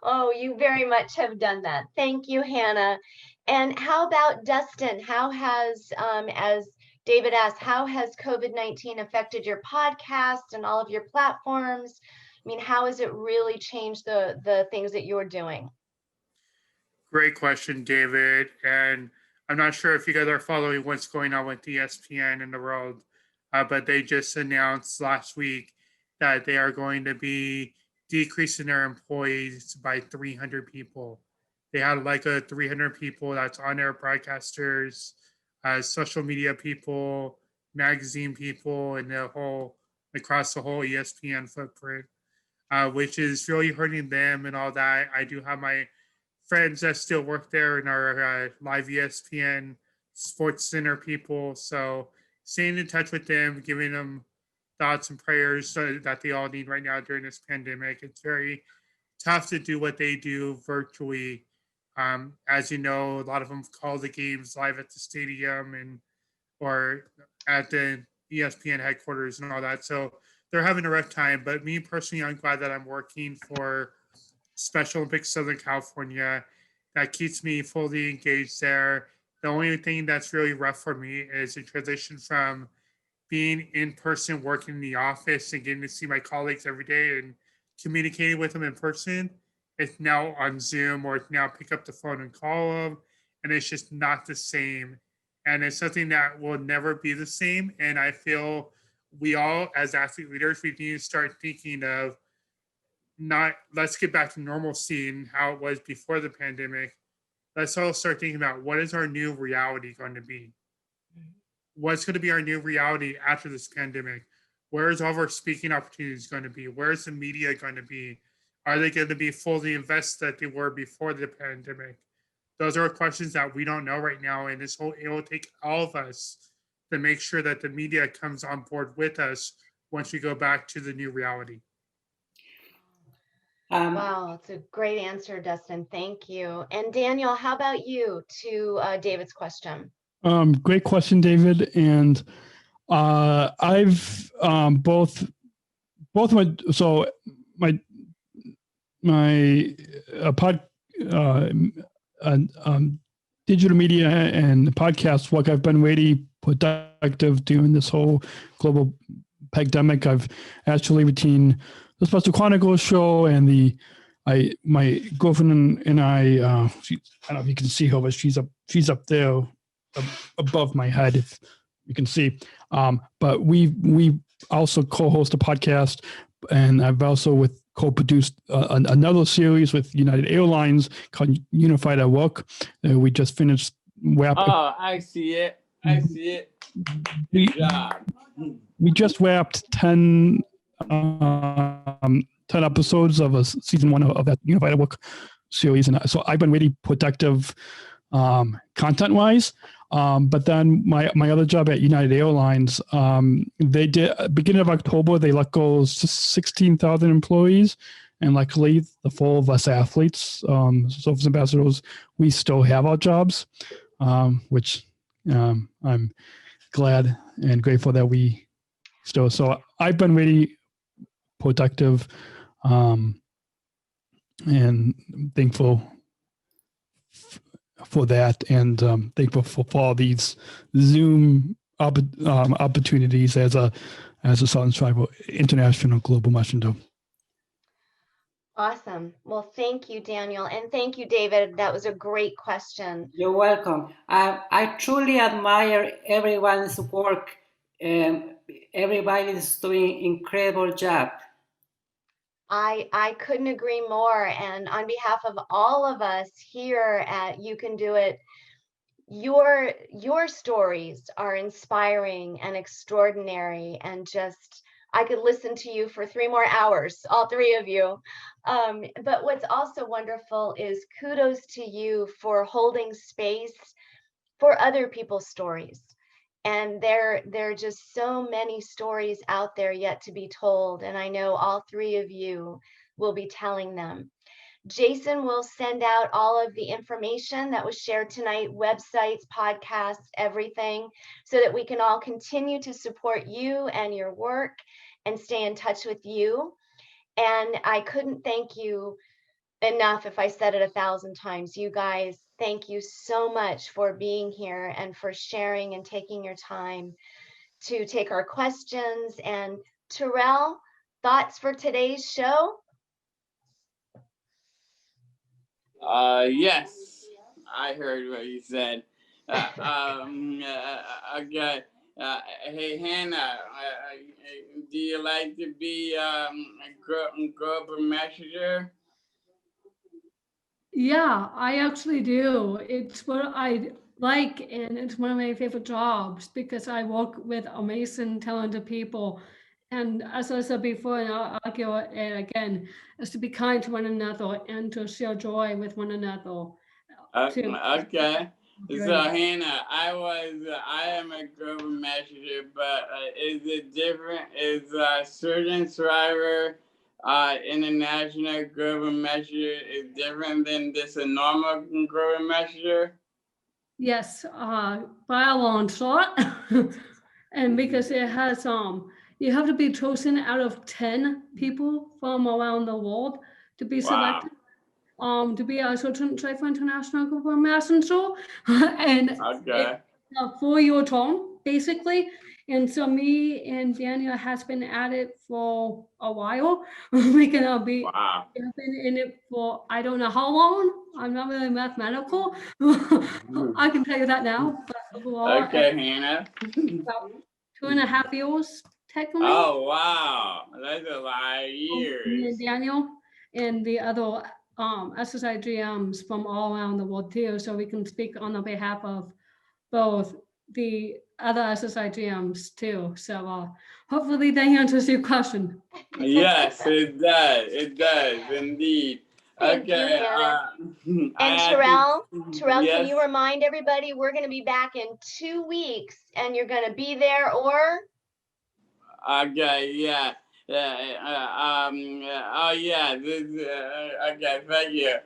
Oh, you very much have done that. Thank you, Hannah. And how about Dustin? How has, as David asked, how has COVID-19 affected your podcast and all of your platforms? I mean, how has it really changed the things that you're doing?
Great question, David. And I'm not sure if you guys are following what's going on with ESPN in the world, but they just announced last week that they are going to be decreasing their employees by 300 people. They had like a 300 people that's on-air broadcasters, social media people, magazine people, and across the whole ESPN footprint, which is really hurting them and all that. I do have my friends that still work there and are live ESPN Sports Center people. So staying in touch with them, giving them thoughts and prayers that they all need right now during this pandemic. It's very tough to do what they do virtually. As you know, a lot of them call the games live at the stadium or at the ESPN headquarters and all that. So they're having a rough time. But me personally, I'm glad that I'm working for Special Olympics Southern California. That keeps me fully engaged there. The only thing that's really rough for me is the transition from being in person, working in the office and getting to see my colleagues every day and communicating with them in person. It's now on Zoom, or now pick up the phone and call them, and it's just not the same. And it's something that will never be the same. And I feel we all, as athlete leaders, we need to start thinking of let's get back to normalcy and how it was before the pandemic. Let's all start thinking about what is our new reality going to be? What's going to be our new reality after this pandemic? Where is all of our speaking opportunities going to be? Where is the media going to be? Are they going to be fully invested that they were before the pandemic? Those are questions that we don't know right now. And it will take all of us to make sure that the media comes on board with us once we go back to the new reality.
Wow, it's a great answer, Dustin. Thank you. And Daniel, how about you to David's question?
Great question, David. And I've both my digital media and podcast work. I've been really productive during this whole global pandemic. I've actually routine the Special Chronicles show and my girlfriend and I don't know if you can see her, but she's up there above my head, if you can see. But we also co-host a podcast, and I've also co-produced another series with United Airlines called Unified at Work. We just finished wrapping.
Oh, I see it. Good job.
We just wrapped 10 episodes of season 1 of that Unified at Work series, and so I've been really productive content-wise. But then my other job at United Airlines, they did beginning of October, they let go 16,000 employees, and luckily the 4 of us athletes, Sophie's ambassadors, we still have our jobs, which I'm glad and grateful that we still. So I've been really productive, and thankful for that, and thankful for all these Zoom opportunities as a Southern Tribal International Global Messenger.
Awesome. Well, thank you, Daniel. And thank you, David. That was a great question.
You're welcome. I truly admire everyone's work. Everybody is doing incredible job.
I couldn't agree more. And on behalf of all of us here at You Can Do It, your stories are inspiring and extraordinary, and just I could listen to you for 3 more hours, all 3 of you. But what's also wonderful is kudos to you for holding space for other people's stories. And there are just so many stories out there yet to be told, and I know all 3 of you will be telling them. Jason will send out all of the information that was shared tonight, websites, podcasts, everything, so that we can all continue to support you and your work and stay in touch with you. And I couldn't thank you enough if I said it 1,000 times. You guys, thank you so much for being here and for sharing and taking your time to take our questions. And Terrell, thoughts for today's show?
Yes, I heard what you said. Okay. Hey, Hannah, do you like to be a global messenger?
Yeah, I actually do. It's what I like, and it's one of my favorite jobs because I work with amazing, talented people. And as I said before, and I'll argue it again, is to be kind to one another and to share joy with one another.
Okay. So Hannah, I am a global messenger, but is it different? Is Surgeon Survivor international global messenger is different than this a normal global messenger?
Yes, by a long shot. And because it has you have to be chosen out of 10 people from around the world to be selected to be a Surgeon Survivor International Global Messenger. And
okay.
For your term, basically. And so me and Daniel has been at it for a while. We can be have been in it for I don't know how long. I'm not really mathematical. I can tell you that now. But overall,
okay, Hannah.
About 2.5 years, technically.
Oh wow, that's a lot of years.
Me and Daniel and the other SSI GMs from all around the world too, so we can speak on the behalf of both the other SSI GMs too. So hopefully that answers your question.
Yes, it does. It does indeed.
Thank you, Hannah. And Terrell,
yes.
Can you remind everybody we're going to be back in 2 weeks, and you're going to be there, or?
Okay, yeah. Oh yeah. This. Okay, thank you.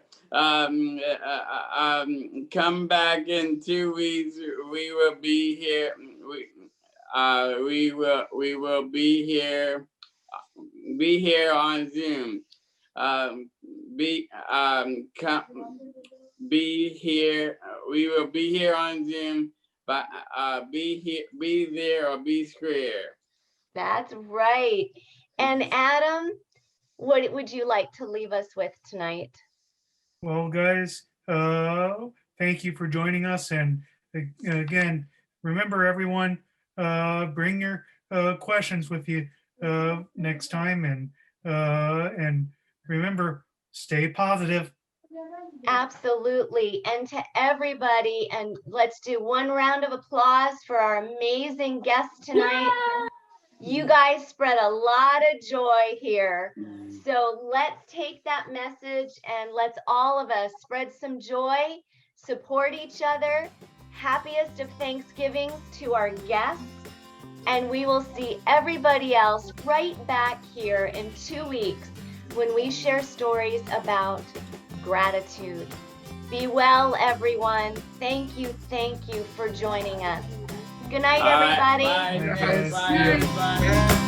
Come back in 2 weeks. We will be here. We will be here. Be here on Zoom. Be here. We will be here on Zoom. But be there or be square.
That's right. And Adam, what would you like to leave us with tonight?
Well, guys, thank you for joining us. And again, remember everyone, bring your questions with you next time. And remember, stay positive.
Absolutely. And to everybody, and let's do one round of applause for our amazing guests tonight. You guys spread a lot of joy here. So let's take that message and let's all of us spread some joy, support each other. Happiest of Thanksgivings to our guests. And we will see everybody else right back here in 2 weeks when we share stories about gratitude. Be well, everyone. Thank you for joining us. Good night, everybody.
Bye. Bye. Bye.